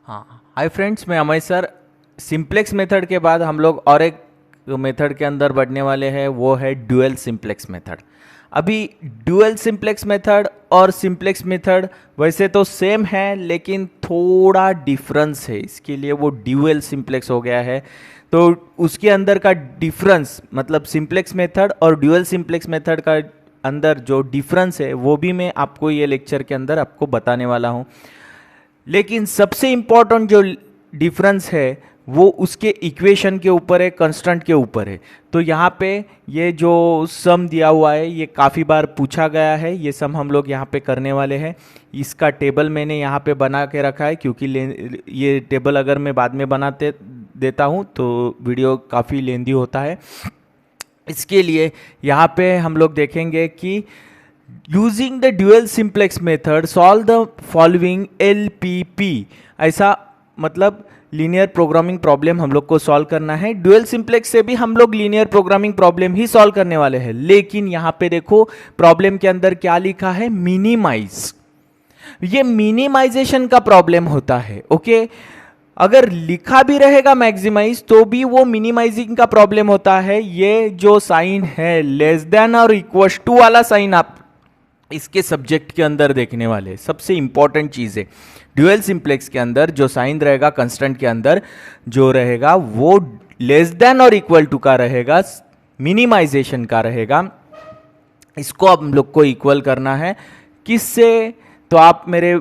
हाँ, hi friends, मैं Amay sir. Simplex method के बाद हम लोग और एक मेथड के अंदर बढ़ने वाले हैं, वो है ड्यूअल सिंप्लेक्स मेथड। अभी ड्यूअल सिंप्लेक्स मेथड और सिंप्लेक्स मेथड वैसे तो सेम है, लेकिन थोड़ा डिफरेंस है। इसके लिए वो ड्यूअल सिंप्लेक्स हो गया है। तो उसके अंदर का डिफरेंस, मतलब सिंप्लेक्स मेथड और ड्यूअल सिंप्लेक्स मेथड का अंदर जो डिफरेंस है, वो भी मैं आपको ये लेक्चर के अंदर आपको बताने वाला हूँ। लेकिन सबसे इम्पॉर्टेंट जो डिफरेंस है वो उसके इक्वेशन के ऊपर है, कंस्टेंट के ऊपर है। तो यहाँ पे ये जो सम दिया हुआ है ये काफ़ी बार पूछा गया है। ये सम हम लोग यहाँ पे करने वाले हैं। इसका टेबल मैंने यहाँ पे बना के रखा है, क्योंकि ये टेबल अगर मैं बाद में बनाते देता हूँ तो वीडियो काफ़ी लेंदी होता है। इसके लिए यहाँ पे हम लोग देखेंगे कि using the dual simplex method solve the following LPP। ऐसा मतलब लीनियर प्रोग्रामिंग प्रॉब्लम हम लोग को सॉल्व करना है। ड्यूअल सिंप्लेक्स से भी हम लोग लीनियर प्रोग्रामिंग प्रॉब्लम ही सॉल्व करने वाले हैं। लेकिन यहाँ पे देखो प्रॉब्लम के अंदर क्या लिखा है, मिनिमाइज। ये मिनिमाइजेशन का प्रॉब्लम होता है। ओके, अगर लिखा भी रहेगा मैक्सिमाइज तो भी वो मिनिमाइजिंग का प्रॉब्लम होता है। ये जो साइन है लेस देन और इक्वल टू वाला साइन आप इसके सब्जेक्ट के अंदर देखने वाले सबसे इंपॉर्टेंट चीज है। ड्यूअल सिंप्लेक्स के अंदर जो साइन रहेगा कंस्टेंट के अंदर जो रहेगा वो लेस देन और इक्वल टू का रहेगा, मिनिमाइजेशन का रहेगा। इसको हम लोग को इक्वल करना है किससे, तो आप मेरे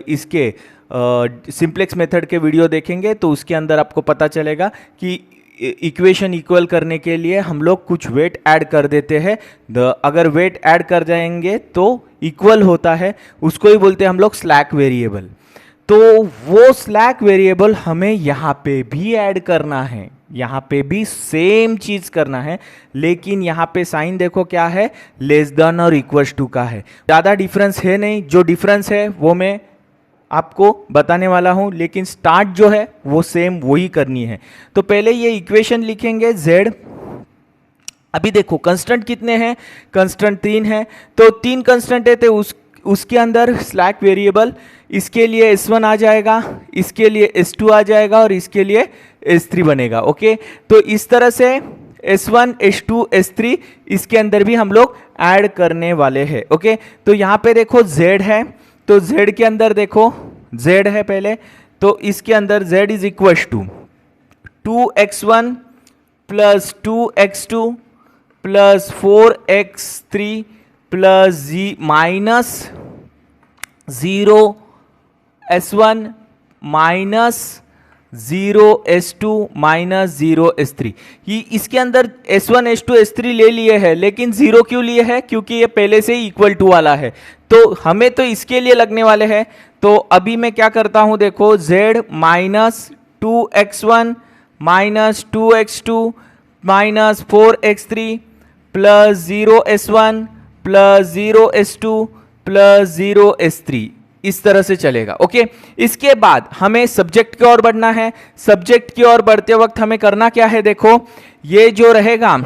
इसके सिंप्लेक्स मेथड के वीडियो देखेंगे तो उसके अंदर आपको पता चलेगा कि इक्वेशन इक्वल करने के लिए हम लोग कुछ वेट ऐड कर देते हैं। अगर वेट ऐड कर जाएंगे तो इक्वल होता है, उसको ही बोलते हैं हम लोग स्लैक वेरिएबल। तो वो स्लैक वेरिएबल हमें यहाँ पे भी ऐड करना है, यहाँ पे भी सेम चीज करना है। लेकिन यहाँ पे साइन देखो क्या है, लेस देन और इक्वल टू का है। ज़्यादा डिफरेंस है नहीं, जो डिफरेंस है वो मैं आपको बताने वाला हूं, लेकिन स्टार्ट जो है वो सेम वही करनी है। तो पहले ये इक्वेशन लिखेंगे z। अभी देखो कंस्टेंट कितने हैं, कंस्टेंट 3 है। तो 3 कंस्टेंट है तो उसके अंदर स्लैक वेरिएबल, इसके लिए S1 आ जाएगा, इसके लिए S2 आ जाएगा और इसके लिए S3 बनेगा। ओके, तो इस तरह से S1 S2 S3 इसके अंदर भी हम लोग ऐड करने वाले हैं। ओके, तो यहाँ पे देखो z है, तो z के अंदर देखो z है पहले, तो इसके अंदर z is equal to 2x1 plus 2x2 plus 4x3 plus minus 0s1 minus 0s2 minus 0s3। ये इसके अंदर s1 s2 s3 ले लिए हैं, लेकिन 0 क्यों लिए हैं, क्योंकि ये पहले से ही इक्वल टू वाला है। तो हमें तो इसके लिए लगने वाले हैं। तो अभी मैं क्या करता हूं, देखो z minus 2x1 minus 2x2 minus 4x3 plus 0s1 plus 0s2 plus 0s3, इस तरह से चलेगा। ओके, इसके बाद हमें सब्जेक्ट की ओर बढ़ना है। सब्जेक्ट की ओर बढ़ते वक्त हमें करना क्या है, देखो ये जो रहेगा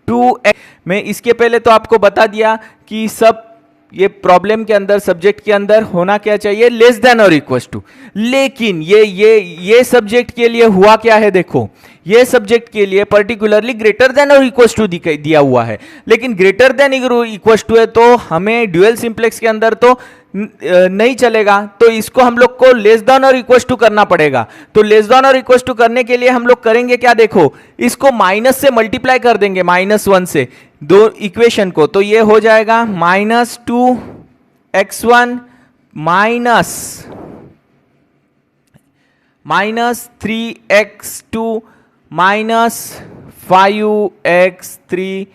2x, मैं इसके पहले तो आपको बता दिया कि सब ये प्रॉब्लम के अंदर सब्जेक्ट के अंदर होना क्या चाहिए, लेस देन और इक्वल टू। लेकिन ये सब्जेक्ट के लिए हुआ क्या है, देखो ये सब्जेक्ट के लिए पर्टिकुलरली ग्रेटर देन और इक्वल टू दिया हुआ है। लेकिन ग्रेटर देन इक्वल टू है तो हमें ड्यूअल सिंप्लेक्स के अंदर तो नहीं चलेगा, तो इसको हम लोग को लेस देन और इक्वल टू करना पड़ेगा। तो लेस देन और इक्वल टू करने के लिए हम लोग करेंगे क्या, देखो इसको माइनस से मल्टीप्लाई कर देंगे, -1 से दो इक्वेशन को। तो ये हो जाएगा -2x1 minus 3x2 minus 5x3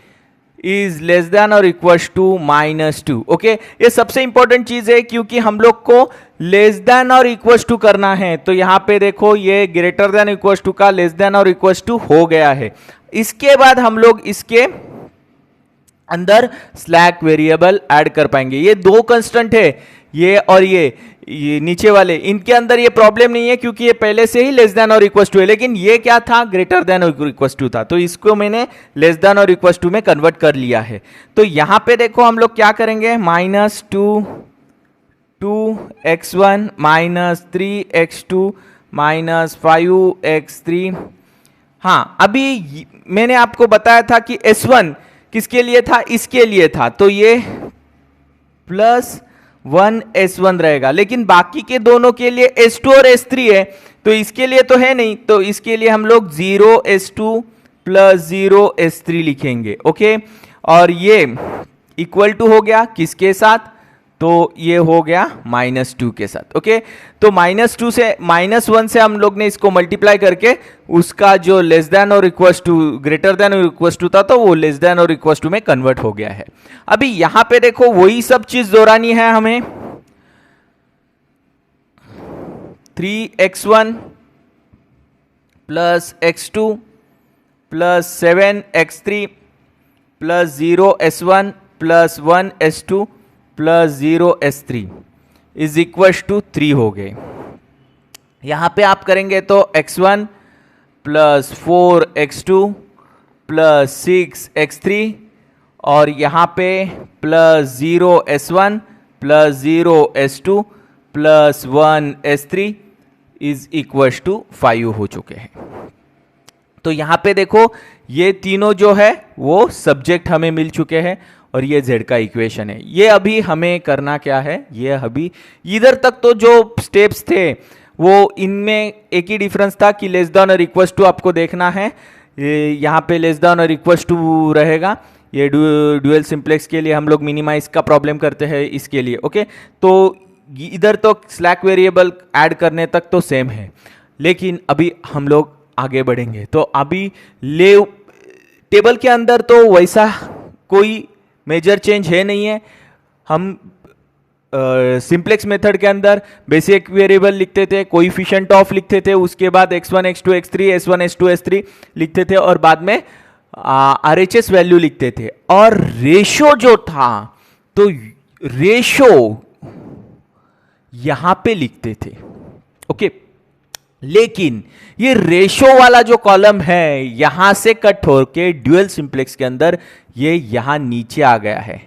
is less than और इक्वल टू -2। ओके, ये सबसे इंपॉर्टेंट चीज है, क्योंकि हम लोग को लेस देन और इक्वल टू करना है। तो यहां पे देखो ये ग्रेटर देन इक्वल टू का लेस देन और इक्वल टू हो गया है। इसके बाद हम लोग इसके अंदर स्लैक वेरिएबल ऐड कर पाएंगे। ये दो कंस्टेंट है, ये और ये नीचे वाले, इनके अंदर ये प्रॉब्लम नहीं है क्योंकि ये पहले से ही लेस देन और इक्वल टू है। लेकिन ये क्या था, ग्रेटर देन और इक्वल टू था, तो इसको मैंने लेस देन और इक्वल टू में कन्वर्ट कर लिया है। तो यहां पे देखो हम लोग क्या करेंगे, -2 2x1 minus 3x2 minus 5x3। हाँ, अभी मैंने आपको बताया था कि S1 किसके लिए था, इसके लिए था, तो ये +1 S1 रहेगा, लेकिन बाकी के दोनों के लिए S2 और S3 है, तो इसके लिए तो है नहीं, तो इसके लिए हम लोग 0S2 + 0S3 लिखेंगे। ओके, और ये इक्वल टू हो गया किसके साथ, तो ये हो गया -2 के साथ। ओके, तो -2 से -1 से हम लोग ने इसको मल्टीप्लाई करके उसका जो लेस देन और इक्वल टू ग्रेटर देन और इक्वल टू था, तो वो लेस देन और इक्वल टू में कन्वर्ट हो गया है। अभी यहां पे देखो वही सब चीज दोहरानी है हमें। 3x1 + x2 + 7x3 + 0S1 + 1S2 + 0S3 is equal to 3 हो गए। यहां पे आप करेंगे तो x1 + 4x2 + 6x3 और यहां पे +0S1 + 0S2 + 1S3 is equal to 5 हो चुके हैं। तो यहां पे देखो ये तीनों जो है वो सब्जेक्ट हमें मिल चुके हैं और ये z का इक्वेशन है। ये अभी हमें करना क्या है, ये अभी इधर तक तो जो स्टेप्स थे वो इनमें एक ही डिफरेंस था कि लेस देन और इक्वल टू आपको देखना है, यहाँ पे लेस देन और इक्वल टू रहेगा। ये ड्यूअल सिंप्लेक्स के लिए हम लोग मिनिमाइज का प्रॉब्लम करते हैं इसके लिए। ओके, तो इधर तो स्लैक वेरिएबल ऐड करने तक तो सेम है, लेकिन अभी हम लोग आगे बढ़ेंगे। तो अभी टेबल के अंदर तो वैसा कोई मेजर चेंज है नहीं है। हम सिंप्लेक्स मेथड के अंदर बेसिक वेरिएबल लिखते थे, कोएफिशिएंट ऑफ लिखते थे, उसके बाद x1 x2 x3 s1 s2 s3 लिखते थे और बाद में RHS वैल्यू लिखते थे। और रेशो जो था तो रेशो यहां पे लिखते थे। ओके, लेकिन ये रेशो वाला जो कॉलम है यहां से कट होके ड्यूअल सिंप्लेक्स के अंदर ये यहां नीचे आ गया है।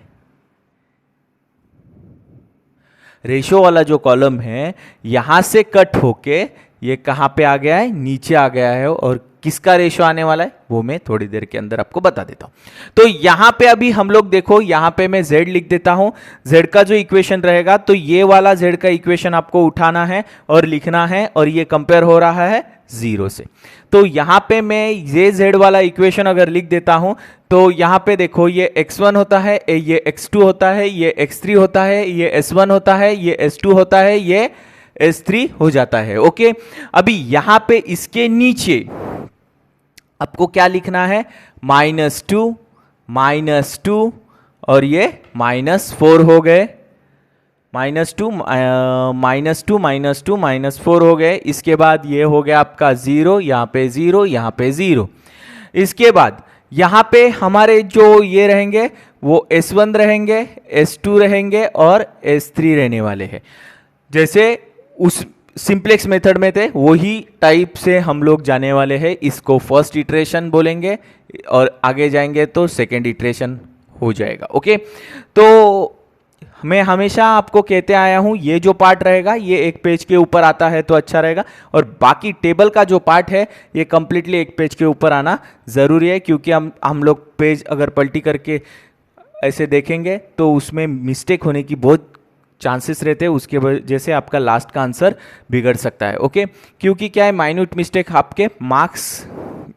रेशो वाला जो कॉलम है यहां से कट होके ये कहां पे आ गया है, नीचे आ गया है। और किसका रेशो आने वाला है वो मैं थोड़ी देर के अंदर आपको बता देता हूं। तो यहां पे अभी हम लोग देखो, यहां पे मैं z लिख देता हूं। z का जो इक्वेशन रहेगा तो ये वाला z का इक्वेशन आपको उठाना है और लिखना है, और ये कंपेयर हो रहा है 0 से। तो यहां पे मैं ये z वाला इक्वेशन अगर लिख देता हूं तो यहां पे देखो ये x1 होता है, ये x2 होता है, ये x3 होता है, ये s1 होता है, ये s2 होता है, ये s3 हो जाता है। ओके, अभी यहां पे इसके नीचे आपको क्या लिखना है, -2 -2 और ये -4 हो गए। -2 -4 हो गए। इसके बाद ये हो गया आपका 0, यहाँ पे 0, यहाँ पे 0। इसके बाद यहाँ पे हमारे जो ये रहेंगे वो S1 रहेंगे, S2 रहेंगे और S3 रहने वाले हैं। जैसे उस सिंप्लेक्स मेथड में थे वही टाइप से हम लोग जाने वाले हैं। इसको फर्स्ट इटरेशन बोलेंगे और आगे जाएंगे तो सेकेंड इटरेशन हो जाएगा। ओके, तो मैं हमेशा आपको कहते आया हूं ये जो पार्ट रहेगा ये एक पेज के ऊपर आता है तो अच्छा रहेगा, और बाकी टेबल का जो पार्ट है ये कंप्लीटली एक पेज के ऊपर आना ज़रूरी है, क्योंकि हम लोग पेज अगर पलटी करके ऐसे देखेंगे तो उसमें मिस्टेक होने की बहुत चांसेस रहते हैं, उसके वजह से आपका लास्ट का आंसर बिगड़ सकता है। ओके, क्योंकि क्या है, माइन्यूट मिस्टेक आपके मार्क्स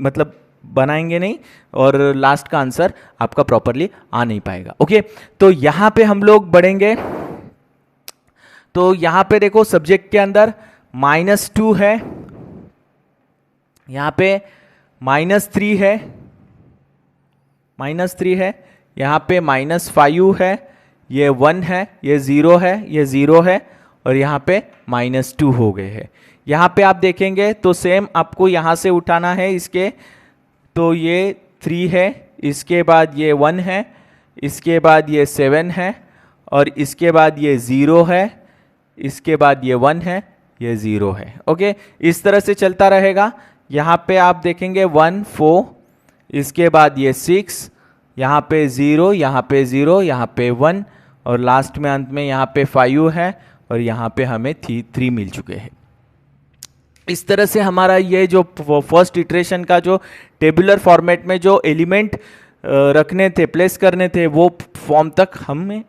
मतलब बनाएंगे नहीं और लास्ट का आंसर आपका प्रॉपरली आ नहीं पाएगा। ओके, तो यहां पे हम लोग बढ़ेंगे। तो यहां पे देखो सब्जेक्ट के अंदर -2 है, यहां पे -3 है, -3 है, यहां पे -5 है, ये 1 है, ये 0 है, ये 0 है, और यहाँ पे -2 हो गए हैं। यहाँ पे आप देखेंगे तो सेम आपको यहाँ से उठाना है इसके, तो ये 3 है, इसके बाद ये 1 है, इसके बाद ये 7 है, और इसके बाद ये 0 है, इसके बाद ये 1 है, ये 0 है। ओके, इस तरह से चलता रहेगा। यहाँ पे आप देखेंगे 1 4, इसके बाद ये 6, यहाँ पे 0, यहाँ पे 0, यहाँ पे 1, और लास्ट में अंत में यहाँ पे 5 है, और यहाँ पे हमें 3 मिल चुके हैं। इस तरह से हमारा ये जो फर्स्ट इटरेशन का जो टेबुलर फॉर्मेट में जो एलिमेंट रखने थे, प्लेस करने थे, वो फॉर्म तक हमें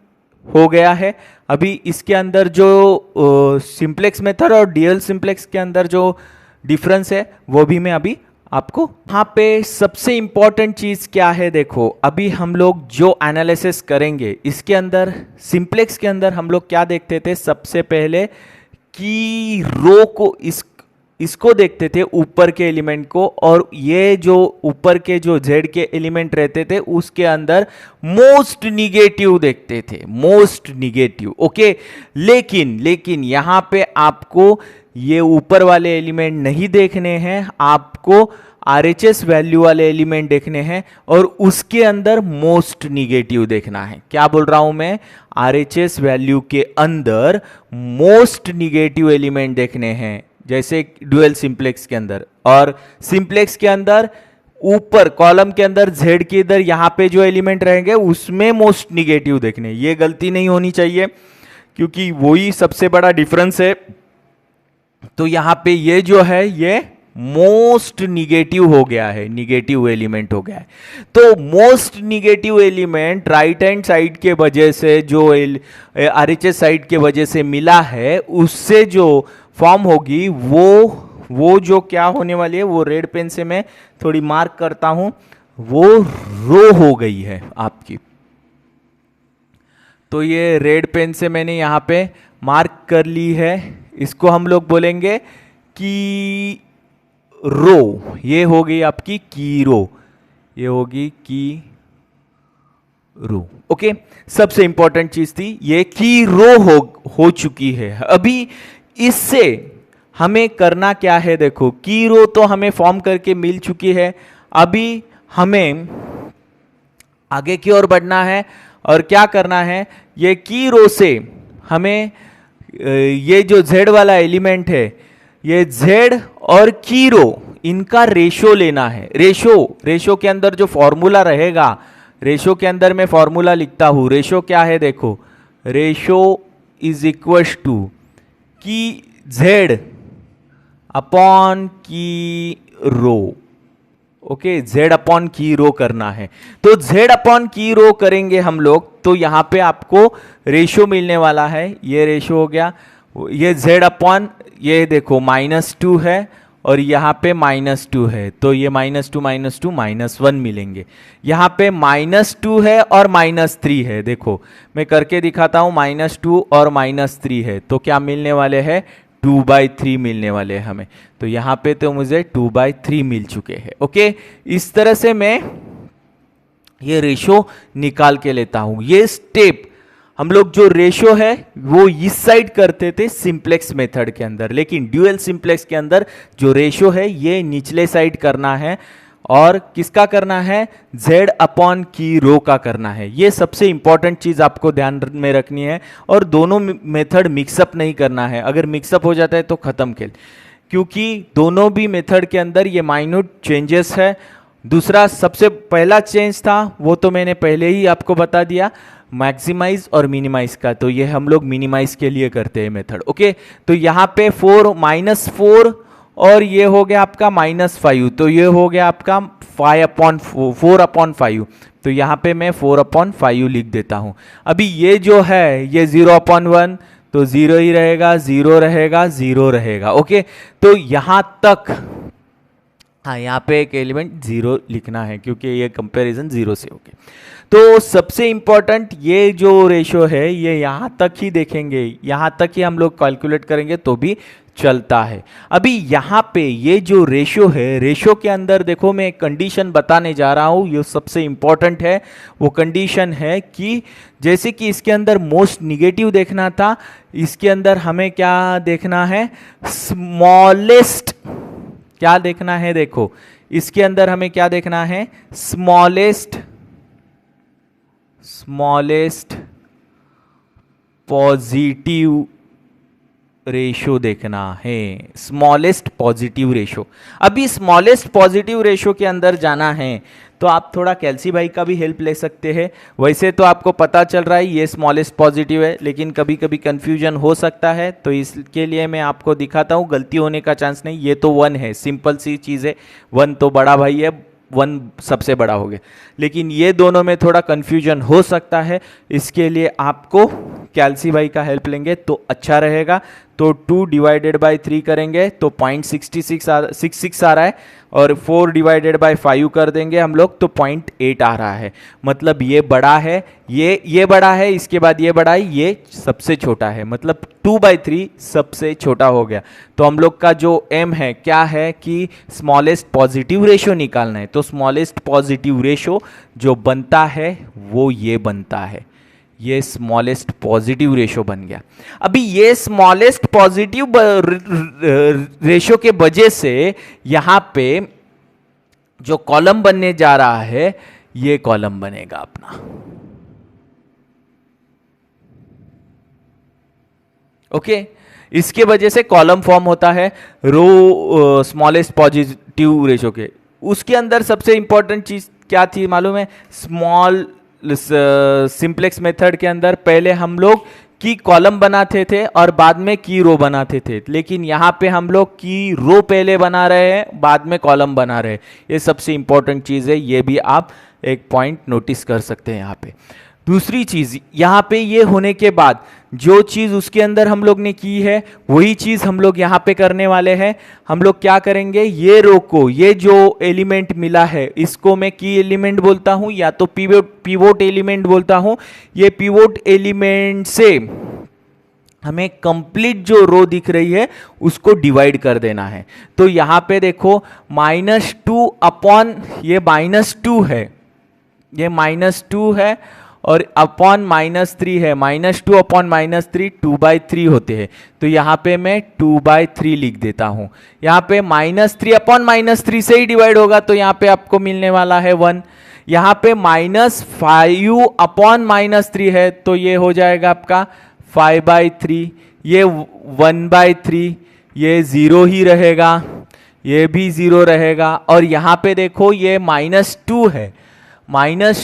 हो गया है। अभी इसके अंदर जो सिंप्लेक्स मेथड और डुअल सिंप्लेक्स के अंदर जो डिफरेंस है वो भी मैं अभी आपको, यहाँ पे सबसे इंपॉर्टेंट चीज क्या है देखो, अभी हम लोग जो एनालिसिस करेंगे इसके अंदर, सिंप्लेक्स के अंदर हम लोग क्या देखते थे, सबसे पहले कि रो को इसको देखते थे, ऊपर के एलिमेंट को, और ये जो ऊपर के जो जेड के एलिमेंट रहते थे उसके अंदर मोस्ट निगेटिव देखते थे, मोस्ट निगेटिव। ओके, लेकिन यहां पे आपको ये ऊपर वाले एलिमेंट नहीं देखने हैं, आपको आरएचएस वैल्यू वाले एलिमेंट देखने हैं और उसके अंदर मोस्ट निगेटिव देखना है। क्या बोल रहा हूं मैं, आरएचएस वैल्यू के अंदर मोस्ट निगेटिव एलिमेंट देखने हैं, जैसे डुअल सिंप्लेक्स के अंदर। और सिंप्लेक्स के अंदर ऊपर कॉलम के अंदर जेड के इधर यहां पे जो एलिमेंट रहेंगे उसमें मोस्ट निगेटिव देखने, ये गलती नहीं होनी चाहिए क्योंकि वही सबसे बड़ा डिफरेंस है। तो यहां पे ये जो है ये मोस्ट निगेटिव हो गया है, निगेटिव एलिमेंट हो गया है। तो most negative element right hand side के वजह से, जो आरएचएस साइड के वजह से मिला है, उससे जो फॉर्म होगी वो जो क्या होने वाली है, वो रेड पेन से मैं थोड़ी मार्क करता हूं, वो रो हो गई है आपकी। तो ये रेड पेन से मैंने यहां पे मार्क कर ली है, इसको हम लोग बोलेंगे की रो। ये हो गई आपकी की रो, ये होगी की रो। ओके, सबसे इंपॉर्टेंट चीज थी ये की रो हो चुकी है। अभी इससे हमें करना क्या है, देखो की रो तो हमें फॉर्म करके मिल चुकी है, अभी हमें आगे की ओर बढ़ना है और क्या करना है, ये की रो से हमें ये जो z वाला एलिमेंट है, ये z और की रो, इनका रेशो लेना है। रेशो के अंदर जो फॉर्मूला रहेगा, रेशो के अंदर मैं फॉर्मूला लिखता हूं, रेशो क्या है देखो, रेशो इज इक्वल टू की z अपॉन की रो। ओके, z अपॉन की रो करना है, तो z अपॉन की रो करेंगे हम लोग, तो यहां पे आपको रेशो मिलने वाला है, ये रेशो हो गया, ये z अपॉन, ये देखो -2 है और यहाँ पे -2 है, तो ये -2 -1 मिलेंगे। यहाँ पे -2 है और -3 है, देखो मैं करके दिखाता हूँ, -2 और -3 है, तो क्या मिलने वाले हैं, 2/3 मिलने वाले हैं हमें। तो यहाँ पे तो मुझे 2/3 मिल चुके हैं। ओके, इस तरह से मैं ये रेशो निकाल के लेता हूं। ये स्टेप हम लोग जो रेशो है वो इस साइड करते थे सिंप्लेक्स मेथड के अंदर, लेकिन ड्यूअल सिंप्लेक्स के अंदर जो रेशो है ये निचले साइड करना है, और किसका करना है, z अपॉन की रो का करना है। ये सबसे इंपॉर्टेंट चीज आपको ध्यान में रखनी है, और दोनों मेथड मिक्सअप नहीं करना है, अगर मिक्सअप हो जाता है तो खत्म खेल, क्योंकि दोनों भी मेथड के अंदर ये माइन्यूट चेंजेस है। दूसरा सबसे पहला चेंज था वो तो मैंने पहले ही आपको बता दिया, मैक्सिमाइज और मिनिमाइज का, तो ये हम लोग मिनिमाइज के लिए करते हैं मेथड। ओके, तो यहाँ पे 4 और ये हो गया आपका -5, तो ये हो गया आपका 4/5, तो यहाँ पे मैं 4/5 लिख देता हूँ। अभी ये जो है ये 0/1, तो 0 ही रहेगा, 0 रहेगा, 0 रहेगा। ओके, तो यहाँ तक, हाँ यहाँ पे एक एलिमेंट 0 लिखना है क्योंकि ये कंपैरिजन 0 से हो गया। तो सबसे इंपॉर्टेंट ये जो रेशो है ये यहाँ तक ही देखेंगे, यहाँ तक ही हम लोग कैलकुलेट करेंगे तो भी चलता है। अभी यहाँ पे ये जो रेशो है, रेशो के अंदर देखो मैं एक कंडीशन बताने जा रहा हूँ, ये सबसे इंपॉर्टेंट है। वो कंडीशन है कि जैसे कि इसके अंदर मोस्ट निगेटिव देखना था, इसके अंदर हमें क्या देखना है, स्मॉलेस्ट, क्या देखना है देखो, इसके अंदर हमें क्या देखना है, स्मॉलेस्ट पॉजिटिव रेशो देखना है, स्मॉलेस्ट पॉजिटिव रेशो। अभी स्मॉलेस्ट पॉजिटिव रेशो के अंदर जाना है तो आप थोड़ा कैल्सी भाई का भी हेल्प ले सकते हैं। वैसे तो आपको पता चल रहा है ये स्मॉलेस्ट पॉजिटिव है, लेकिन कभी कभी कन्फ्यूजन हो सकता है, तो इसके लिए मैं आपको दिखाता हूँ। गलती होने का चांस नहीं, ये तो 1 है, सिंपल सी चीज़ है, 1 तो बड़ा भाई है, 1 सबसे बड़ा हो गया। लेकिन ये दोनों में थोड़ा कन्फ्यूजन हो सकता है, इसके लिए आपको कैल्सी भाई का हेल्प लेंगे तो अच्छा रहेगा। तो 2 डिवाइडेड बाई 3 करेंगे तो 0.66 आ रहा है, और 4 डिवाइडेड बाई 5 कर देंगे हम लोग तो 0.8 आ रहा है। मतलब ये बड़ा है, ये बड़ा है, इसके बाद ये बड़ा है, ये सबसे छोटा है, मतलब 2/3 सबसे छोटा हो गया। तो हम लोग का जो एम है क्या है कि स्मॉलेस्ट पॉजिटिव रेशो निकालना है। तो स्मॉलेस्ट पॉजिटिव रेशो जो बनता है वो ये बनता है, ये स्मॉलेस्ट पॉजिटिव रेशो बन गया। अभी ये स्मॉलेस्ट पॉजिटिव रेशो के वजह से यहां पे जो कॉलम बनने जा रहा है ये कॉलम बनेगा अपना। ओके, इसके वजह से कॉलम फॉर्म होता है रो स्मॉलेस्ट पॉजिटिव रेशो के। उसके अंदर सबसे इंपॉर्टेंट चीज क्या थी मालूम है? स्मॉल सिंप्लेक्स मेथड के अंदर पहले हम लोग की कॉलम बनाते थे और बाद में की रो बनाते थे, लेकिन यहाँ पे हम लोग की रो पहले बना रहे हैं, बाद में कॉलम बना रहे हैं। ये सबसे इंपॉर्टेंट चीज़ है, ये भी आप एक पॉइंट नोटिस कर सकते हैं यहाँ पे। दूसरी चीज़ यहाँ पे ये होने के बाद जो चीज़ उसके अंदर हम लोग ने की है वही चीज़ हम लोग यहाँ पे करने वाले हैं। हम लोग क्या करेंगे, ये रो को, ये जो एलिमेंट मिला है इसको मैं की एलिमेंट बोलता हूँ या तो पिवोट एलिमेंट बोलता हूँ। ये पिवोट एलिमेंट से हमें कंप्लीट जो रो दिख रही है उसको डिवाइड कर देना है। तो यहाँ पे देखो -2 अपॉन ये -2 है, ये -2 है और अपॉन -3 है। -2 अपॉन -3 2/3 होते हैं, तो यहाँ पे मैं 2/3 लिख देता हूँ। यहाँ पे -3 अपॉन -3 से ही डिवाइड होगा, तो यहाँ पे आपको मिलने वाला है 1। यहाँ पे -5 अपॉन -3 है, तो ये हो जाएगा आपका 5/3, ये 1/3, ये 0 ही रहेगा, ये भी 0 रहेगा। और यहाँ पे देखो ये -2 है, -2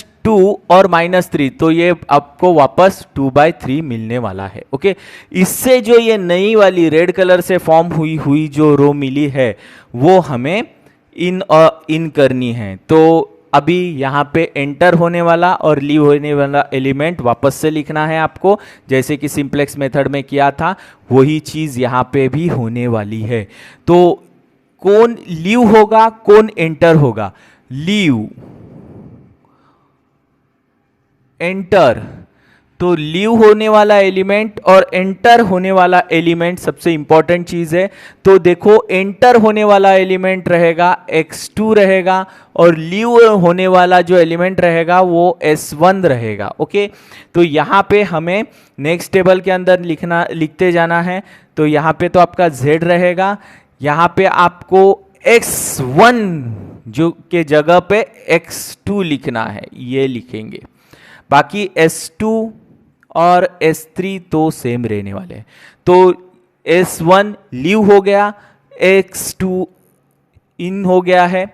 और -3, तो ये आपको वापस 2/3 मिलने वाला है। ओके, इससे जो ये नई वाली रेड कलर से फॉर्म हुई जो रो मिली है वो हमें इन करनी है। तो अभी यहाँ पे एंटर होने वाला और लीव होने वाला एलिमेंट वापस से लिखना है आपको, जैसे कि सिंप्लेक्स मेथड में किया था वही चीज़ यहाँ पे भी होने वाली है। तो कौन लीव होगा, कौन एंटर होगा? Leave, enter. तो लीव होने वाला एलिमेंट और एंटर होने वाला एलिमेंट सबसे इंपॉर्टेंट चीज है। तो देखो एंटर होने वाला एलिमेंट रहेगा x2 रहेगा और लीव होने वाला जो एलिमेंट रहेगा वो s1 रहेगा। ओके, तो यहाँ पे हमें नेक्स्ट टेबल के अंदर लिखते जाना है। तो यहाँ पे तो आपका z रहेगा, यहाँ पे आपको x1 जो के जगह पे x2 लिखना है, ये लिखेंगे। बाकी S2 और S3 तो सेम रहने वाले हैं। तो S1 लीव हो गया, X2 इन हो गया है।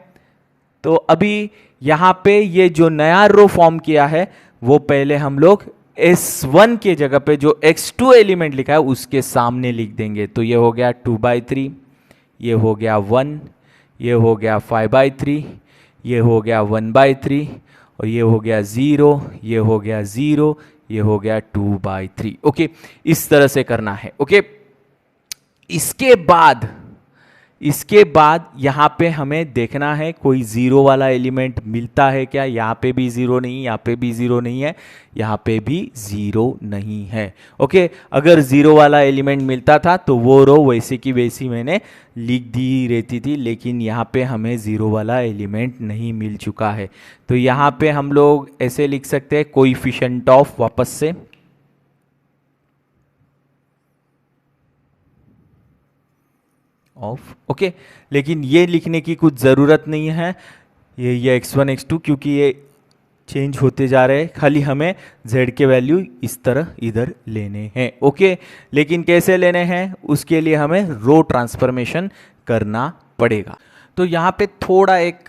तो अभी यहाँ पे ये जो नया रो फॉर्म किया है वो पहले हम लोग S1 के जगह पे जो X2 एलिमेंट लिखा है उसके सामने लिख देंगे। तो ये हो गया 2/3, ये हो गया 1, ये हो गया 5/3, ये हो गया 1/3 और ये हो गया 0, ये हो गया 0, ये हो गया 2/3। ओके, इस तरह से करना है। ओके, इसके बाद यहाँ पे हमें देखना है कोई 0 वाला एलिमेंट मिलता है क्या। यहाँ पे भी 0 नहीं, यहाँ पे भी 0 नहीं है, यहाँ पे भी 0 नहीं है। ओके, अगर 0 वाला एलिमेंट मिलता था तो वो रो वैसे की वैसी मैंने लिख दी रहती थी, लेकिन यहाँ पे हमें 0 वाला एलिमेंट नहीं मिल चुका है। तो यहाँ पे हम लोग ऐसे लिख सकते हैं कोएफिशिएंट ऑफ, वापस से ऑफ। ओके, लेकिन ये लिखने की कुछ ज़रूरत नहीं है, ये x1 x2 क्योंकि ये चेंज होते जा रहे हैं, खाली हमें z के वैल्यू इस तरह इधर लेने हैं। ओके, लेकिन कैसे लेने हैं उसके लिए हमें रो ट्रांसफॉर्मेशन करना पड़ेगा। तो यहाँ पे थोड़ा एक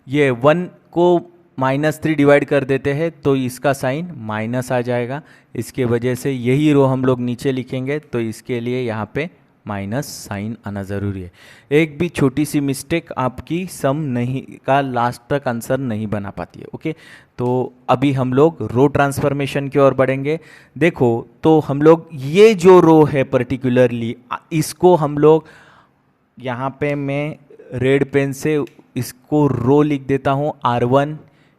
ये 1 को -3 डिवाइड कर देते हैं तो इसका साइन माइनस आ जाएगा। इसके वजह से यही रो हम लोग नीचे लिखेंगे, तो इसके लिए यहाँ पे माइनस साइन आना ज़रूरी है। एक भी छोटी सी मिस्टेक आपकी सम नहीं का लास्ट तक आंसर नहीं बना पाती है। ओके, तो अभी हम लोग रो ट्रांसफॉर्मेशन की ओर बढ़ेंगे। देखो, तो हम लोग ये जो रो है पर्टिकुलरली, इसको हम लोग यहाँ पे मैं रेड पेन से इसको रो लिख देता हूँ R1,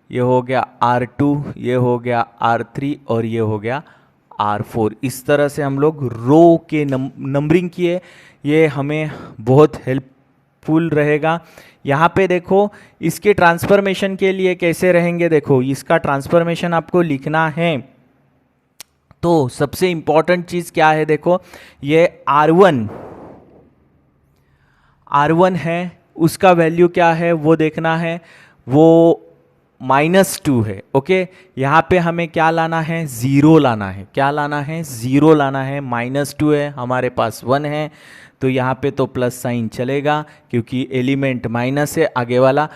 ये हो गया R2, ये हो गया R3 और ये हो गया R4। इस तरह से हम लोग रो के नंबरिंग किए, ये हमें बहुत हेल्पफुल रहेगा। यहाँ पे देखो, इसके ट्रांसफॉर्मेशन के लिए कैसे रहेंगे, देखो इसका ट्रांसफॉर्मेशन आपको लिखना है तो सबसे इंपॉर्टेंट चीज़ क्या है, देखो ये R1 है, उसका वैल्यू क्या है वो देखना है, वो -2 है। ओके, यहाँ पे हमें क्या लाना है, ज़ीरो लाना है। क्या लाना है, ज़ीरो लाना है। -2 है, हमारे पास 1 है, तो यहाँ पे तो प्लस साइन चलेगा क्योंकि एलिमेंट माइनस है आगे वाला,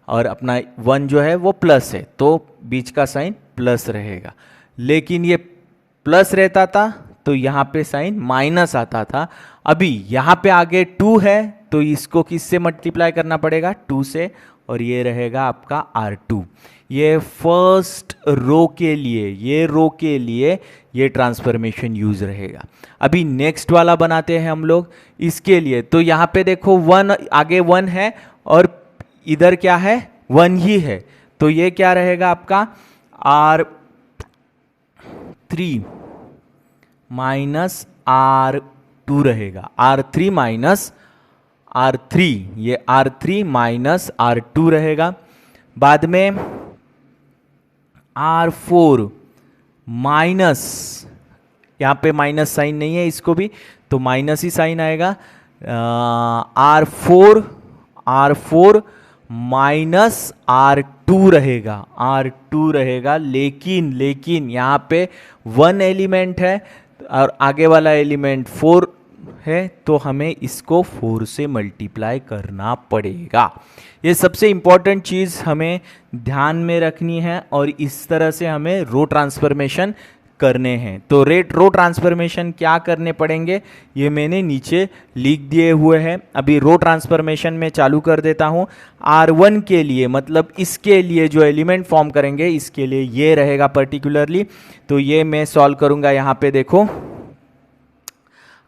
और अपना 1 जो है वो प्लस है, तो बीच का साइन प्लस रहेगा। लेकिन ये प्लस रहता था तो यहाँ पे साइन माइनस आता था। अभी यहाँ पे आगे 2 है तो इसको किससे मल्टीप्लाई करना पड़ेगा, 2 से, और ये रहेगा आपका R2। ये फर्स्ट रो के लिए, ये रो के लिए ये ट्रांसफॉर्मेशन यूज रहेगा। अभी नेक्स्ट वाला बनाते हैं हम लोग इसके लिए। तो यहाँ पे देखो 1, आगे 1 है और इधर क्या है, 1 ही है, तो ये क्या रहेगा आपका R3 माइनस R2 रहेगा। R3 माइनस R3, ये R3 माइनस R2 रहेगा। बाद में R4 माइनस, यहाँ पे माइनस साइन नहीं है, इसको भी तो माइनस ही साइन आएगा। R4 माइनस R2 रहेगा, R2 रहेगा। लेकिन यहाँ पे 1 एलिमेंट है और आगे वाला एलिमेंट 4 है, तो हमें इसको 4 से मल्टीप्लाई करना पड़ेगा। ये सबसे इंपॉर्टेंट चीज़ हमें ध्यान में रखनी है और इस तरह से हमें रो ट्रांसफॉर्मेशन करने हैं। तो रो ट्रांसफॉर्मेशन क्या करने पड़ेंगे ये मैंने नीचे लिख दिए हुए हैं। अभी रो ट्रांसफॉर्मेशन में चालू कर देता हूँ। R1 के लिए, मतलब इसके लिए जो एलिमेंट फॉर्म करेंगे, इसके लिए ये रहेगा पर्टिकुलरली, तो ये मैं सॉल्व करूँगा। यहाँ पे देखो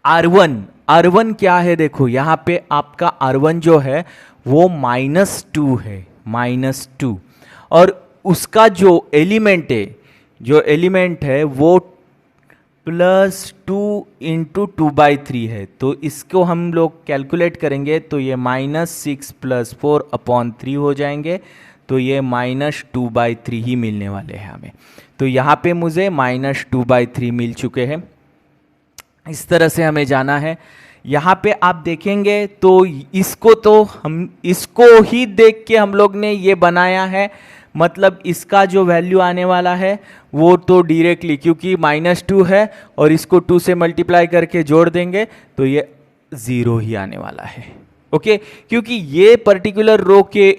R1 क्या है, देखो यहाँ पे आपका R1 जो है वो -2 है, -2, और उसका जो एलिमेंट है वो +2 × 2/3 है। तो इसको हम लोग कैलकुलेट करेंगे तो ये -6 + 4/3 हो जाएंगे, तो ये -2/3 ही मिलने वाले हैं हमें। तो यहाँ पे मुझे -2/3 मिल चुके हैं। इस तरह से हमें जाना है। यहाँ पे आप देखेंगे तो हम इसको ही देख के हम लोग ने ये बनाया है, मतलब इसका जो वैल्यू आने वाला है वो तो डायरेक्टली, क्योंकि -2 है और इसको 2 से मल्टीप्लाई करके जोड़ देंगे तो ये 0 ही आने वाला है। ओके, क्योंकि ये पर्टिकुलर रो के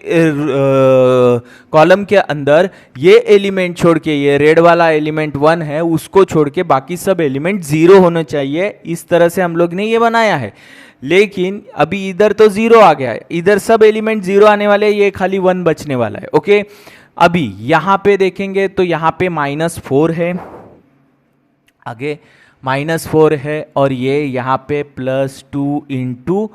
कॉलम के अंदर ये एलिमेंट छोड़ के, ये रेड वाला एलिमेंट 1 है, उसको छोड़ के बाकी सब एलिमेंट 0 होने चाहिए। इस तरह से हम लोग ने ये बनाया है। लेकिन अभी इधर तो 0 आ गया है, इधर सब एलिमेंट 0 आने वाले, ये खाली 1 बचने वाला है। ओके, अभी यहाँ पे देखेंगे तो यहाँ पे -4 है, आगे -4 है, और ये यहाँ पे +2 ×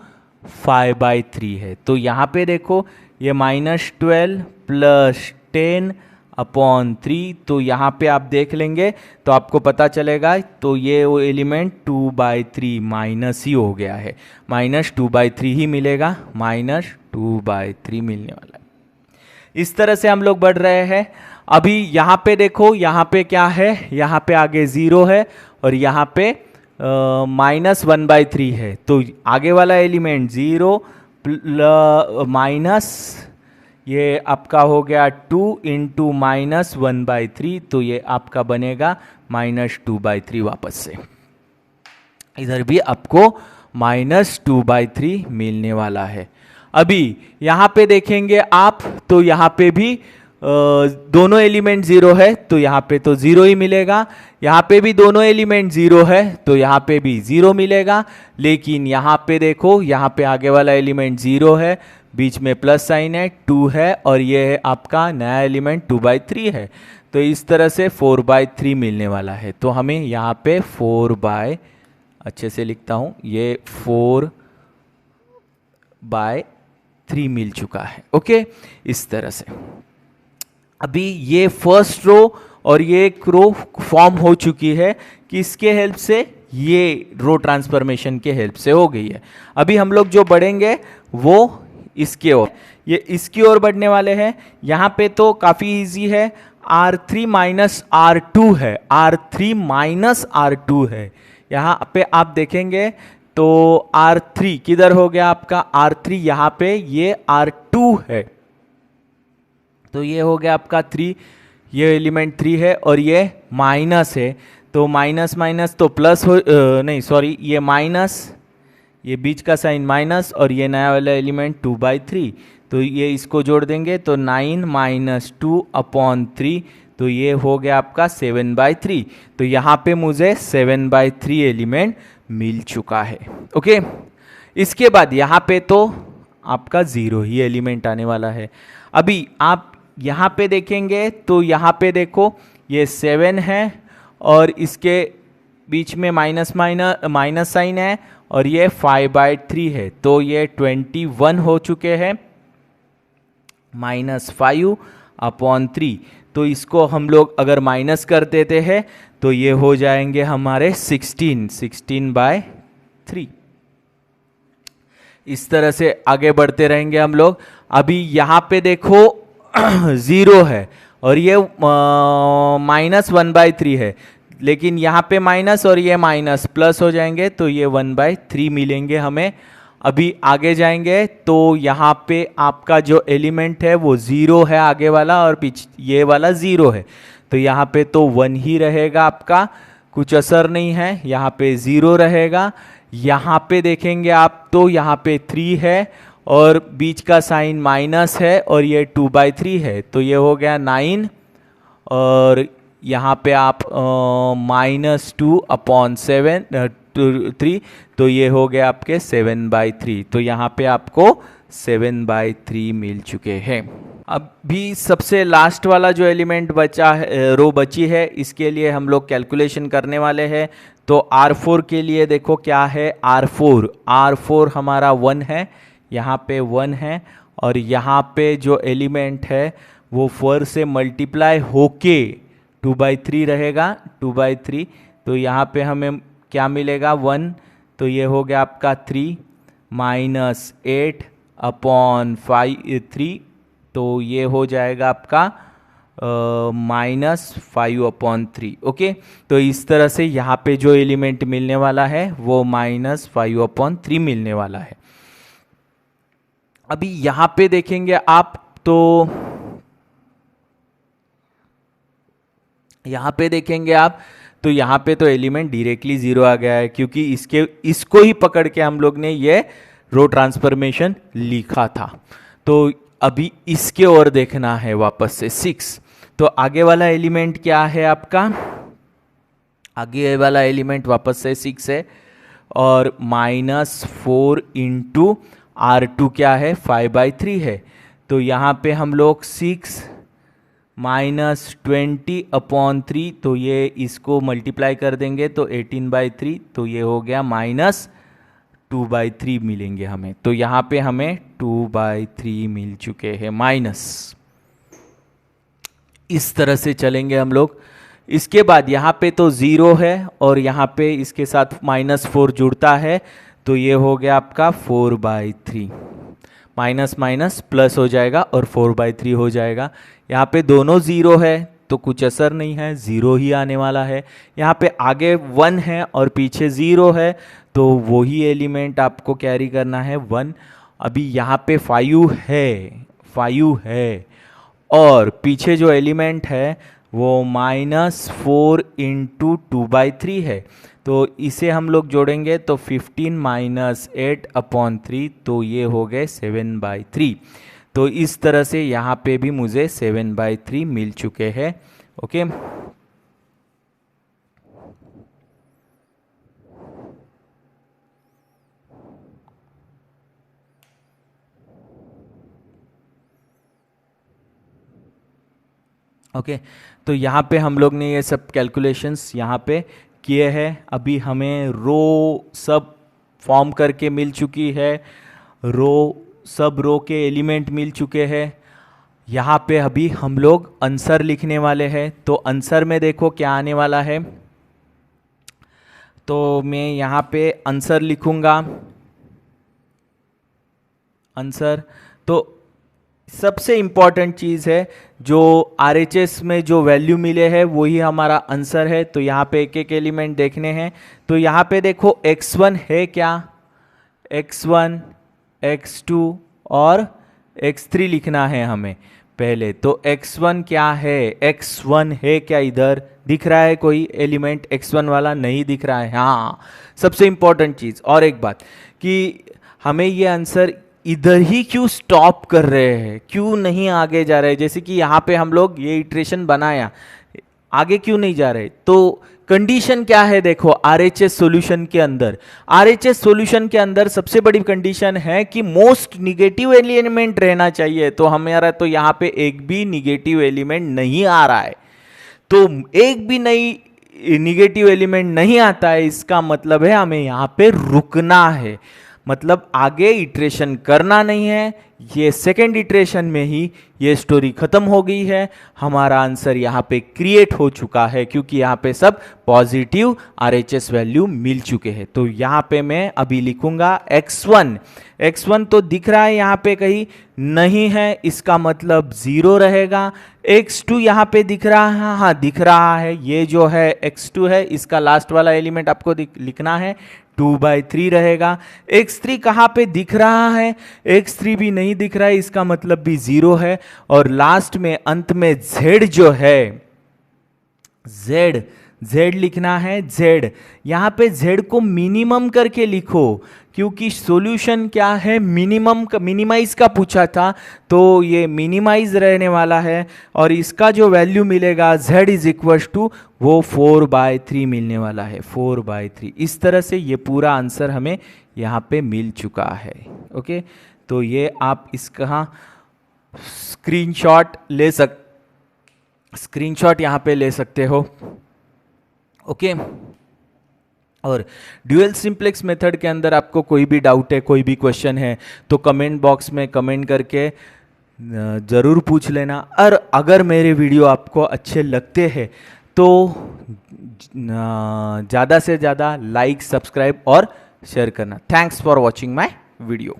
5/3 है। तो यहाँ पे देखो ये -12 + 10/3, तो यहाँ पे आप देख लेंगे तो आपको पता चलेगा। तो ये वो एलिमेंट 2/3 माइनस ही हो गया है, -2/3 ही मिलेगा, -2/3 मिलने वाला है। इस तरह से हम लोग बढ़ रहे हैं। अभी यहाँ पे देखो, यहाँ पे क्या है, यहाँ पे आगे 0 है और यहाँ पे -1/3 है, तो आगे वाला एलिमेंट 0 माइनस ये आपका हो गया 2 × -1/3, तो ये आपका बनेगा -2/3 वापस से। इधर भी आपको -2/3 मिलने वाला है। अभी यहाँ पे देखेंगे आप तो यहाँ पे भी दोनों एलिमेंट जीरो है तो यहाँ पे तो जीरो ही मिलेगा, यहाँ पे भी दोनों एलिमेंट जीरो है तो यहाँ पे भी जीरो मिलेगा। लेकिन यहाँ पे देखो, यहाँ पे आगे वाला एलिमेंट जीरो है, बीच में प्लस साइन है, 2 है, और ये है आपका नया एलिमेंट 2/3 है। तो इस तरह से 4/3 मिलने वाला है। तो हमें यहाँ पे 4 अच्छे से लिखता हूँ, ये 4/3 मिल चुका है। ओके, इस तरह से अभी ये फर्स्ट रो और ये एक रो फॉर्म हो चुकी है, किसके हेल्प से? ये रो ट्रांसफॉर्मेशन के हेल्प से हो गई है। अभी हम लोग जो बढ़ेंगे वो इसके ओर, ये इसकी ओर बढ़ने वाले हैं। यहाँ पे तो काफ़ी इजी है, R3 माइनस R2 है, R3 माइनस R2 है। यहाँ पे आप देखेंगे तो R3 किधर हो गया आपका? R3 यहाँ पे, ये R2 है, तो ये हो गया आपका 3, ये एलिमेंट 3 है और ये माइनस है, तो माइनस माइनस तो प्लस हो, नहीं सॉरी, ये माइनस, ये बीच का साइन माइनस, और ये नया वाला एलिमेंट 2/3, तो ये इसको जोड़ देंगे तो 9 माइनस 2/3, तो ये हो गया आपका 7/3। तो यहाँ पे मुझे 7/3 एलिमेंट मिल चुका है। ओके, इसके बाद यहाँ पे तो आपका 0 ही एलिमेंट आने वाला है। अभी आप यहाँ पे देखेंगे तो यहाँ पे देखो ये 7 है और इसके बीच में माइनस साइन है, और ये 5/3 है, तो ये 21 हो चुके हैं, -5/3। तो इसको हम लोग अगर माइनस कर देते हैं तो ये हो जाएंगे हमारे 16/3। इस तरह से आगे बढ़ते रहेंगे हम लोग। अभी यहाँ पे देखो 0 है और ये -1/3 है, लेकिन यहाँ पे माइनस और ये माइनस प्लस हो जाएंगे तो ये 1/3 मिलेंगे हमें। अभी आगे जाएंगे तो यहाँ पे आपका जो एलिमेंट है वो 0 है आगे वाला, और पीछे ये वाला 0 है, तो यहाँ पे तो 1 ही रहेगा आपका, कुछ असर नहीं है, यहाँ पे 0 रहेगा। यहाँ पे देखेंगे आप तो यहाँ पे 3 है और बीच का साइन माइनस है और ये 2/3 है, तो ये हो गया 9, और यहाँ पे आप -2/3, तो ये हो गया आपके 7/3। तो यहाँ पे आपको 7/3 मिल चुके हैं। अभी सबसे लास्ट वाला जो एलिमेंट बचा है, रो बची है, इसके लिए हम लोग कैलकुलेशन करने वाले हैं। तो R4 के लिए देखो क्या है, R4 हमारा 1 है, यहाँ पे 1 है, और यहाँ पे जो एलिमेंट है वो 4 से मल्टीप्लाई होके 2/3 रहेगा, 2/3। तो यहाँ पे हमें क्या मिलेगा, 1, तो ये हो गया आपका 3 -8/3, तो ये हो जाएगा आपका -5/3। ओके, तो इस तरह से यहाँ पे जो एलिमेंट मिलने वाला है वो -5/3 मिलने वाला है। अभी यहाँ पे देखेंगे आप तो यहाँ पे देखेंगे आप तो यहाँ पे तो एलिमेंट डायरेक्टली 0 आ गया है, क्योंकि इसको ही पकड़ के हम लोग ने ये रो ट्रांसफॉर्मेशन लिखा था। तो अभी इसके ओर देखना है वापस से 6। तो आगे वाला एलिमेंट क्या है आपका? आगे वाला एलिमेंट वापस से 6 है, और -4 इंटू R2 क्या है, 5/3 है। तो यहाँ पे हम लोग 6 -20/3, तो ये इसको मल्टीप्लाई कर देंगे तो 18/3, तो ये हो गया -2/3 मिलेंगे हमें। तो यहाँ पे हमें 2/3 मिल चुके हैं माइनस। इस तरह से चलेंगे हम लोग। इसके बाद यहाँ पे तो 0 है और यहाँ पे इसके साथ -4 जुड़ता है, तो ये हो गया आपका 4/3, माइनस माइनस प्लस हो जाएगा और 4/3 हो जाएगा। यहाँ पे दोनों 0 है तो कुछ असर नहीं है, 0 ही आने वाला है। यहाँ पे आगे 1 है और पीछे 0 है, तो वही एलिमेंट आपको कैरी करना है 1। अभी यहाँ पे 5 है और पीछे जो एलिमेंट है वो -4 इंटू 2/3 है, तो इसे हम लोग जोड़ेंगे तो 15 माइनस 8/3, तो ये हो गए 7/3। तो इस तरह से यहाँ पे भी मुझे 7/3 मिल चुके हैं। Okay, okay. तो यहाँ पे हम लोग ने ये सब कैलकुलेशंस यहाँ पे किए हैं। अभी हमें रो सब फॉर्म करके मिल चुकी है, सब रो के एलिमेंट मिल चुके हैं। यहाँ पे अभी हम लोग आंसर लिखने वाले हैं। तो आंसर में देखो क्या आने वाला है। तो मैं यहाँ पे आंसर लिखूँगा। आंसर तो सबसे इम्पॉर्टेंट चीज़ है, जो RHS में जो वैल्यू मिले हैं वही हमारा आंसर है। तो यहाँ पे एक एक एलिमेंट देखने हैं। तो यहाँ पे देखो x1 है क्या, x1, x2 और x3 लिखना है हमें पहले। तो x1 क्या है, x1 है क्या, इधर दिख रहा है कोई एलिमेंट x1 वाला? नहीं दिख रहा है। हाँ, सबसे इम्पॉर्टेंट चीज़ और एक बात कि हमें ये आंसर इधर ही क्यों स्टॉप कर रहे हैं, क्यों नहीं आगे जा रहे? जैसे कि यहाँ पे हम लोग ये इटरेशन बनाया, आगे क्यों नहीं जा रहे? तो कंडीशन क्या है देखो, RHS सॉल्यूशन के अंदर, RHS सॉल्यूशन के अंदर सबसे बड़ी कंडीशन है कि मोस्ट निगेटिव एलिमेंट रहना चाहिए। तो हमारा तो यहाँ पे एक भी निगेटिव एलिमेंट नहीं आ रहा है। तो एक भी नई निगेटिव एलिमेंट नहीं आता है, इसका मतलब है हमें यहाँ पे रुकना है, मतलब आगे इटरेशन करना नहीं है। ये सेकेंड इटरेशन में ही ये स्टोरी खत्म हो गई है। हमारा आंसर यहाँ पे क्रिएट हो चुका है क्योंकि यहाँ पे सब पॉजिटिव RHS वैल्यू मिल चुके हैं। तो यहाँ पे मैं अभी लिखूंगा x1। x1 तो दिख रहा है यहाँ पे कहीं नहीं है, इसका मतलब 0 रहेगा। x2 यहाँ पे दिख रहा है, हाँ दिख रहा है, ये जो है x2 है, इसका लास्ट वाला एलिमेंट आपको लिखना है, 2/3 रहेगा। x3 कहाँ पे दिख रहा है, x3 भी नहीं दिख रहा है, इसका मतलब भी 0 है। और लास्ट में अंत में z जो है, z लिखना है। z यहाँ पे z को मिनिमम करके लिखो क्योंकि सॉल्यूशन क्या है, मिनिमम का, मिनिमाइज का पूछा था, तो ये मिनिमाइज रहने वाला है। और इसका जो वैल्यू मिलेगा z इज इक्वल टू वो 4/3 मिलने वाला है, 4/3। इस तरह से ये पूरा आंसर हमें यहाँ पे मिल चुका है। ओके, तो ये आप इसका स्क्रीनशॉट यहाँ पे ले सकते हो। ओके, और ड्यूअल सिंप्लेक्स मेथड के अंदर आपको कोई भी डाउट है, कोई भी क्वेश्चन है, तो कमेंट बॉक्स में कमेंट करके ज़रूर पूछ लेना। और अगर मेरे वीडियो आपको अच्छे लगते हैं तो ज़्यादा से ज़्यादा लाइक, सब्सक्राइब और शेयर करना। Thanks for watching my video.